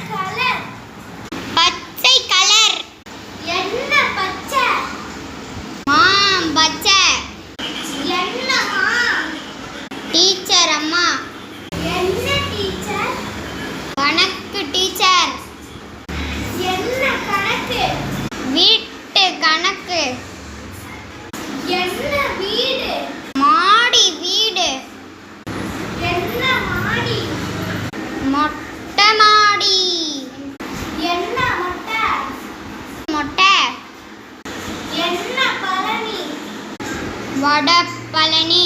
Colour? பச்சை colour. என்ன பச்சை? பச்சை. என்னம்மா? டீச்சர் அம்மா. என்ன டீச்சர்? கணக்கு டீச்சர். என்ன கணக்கு? வீட்டு கணக்கு. என்ன வீடு? மாடி வீடு. என்ன மாடி? மொட்டை மாடி. என்ன மொட்டை? மொட்டை. என்ன பழனி? வட பழனி.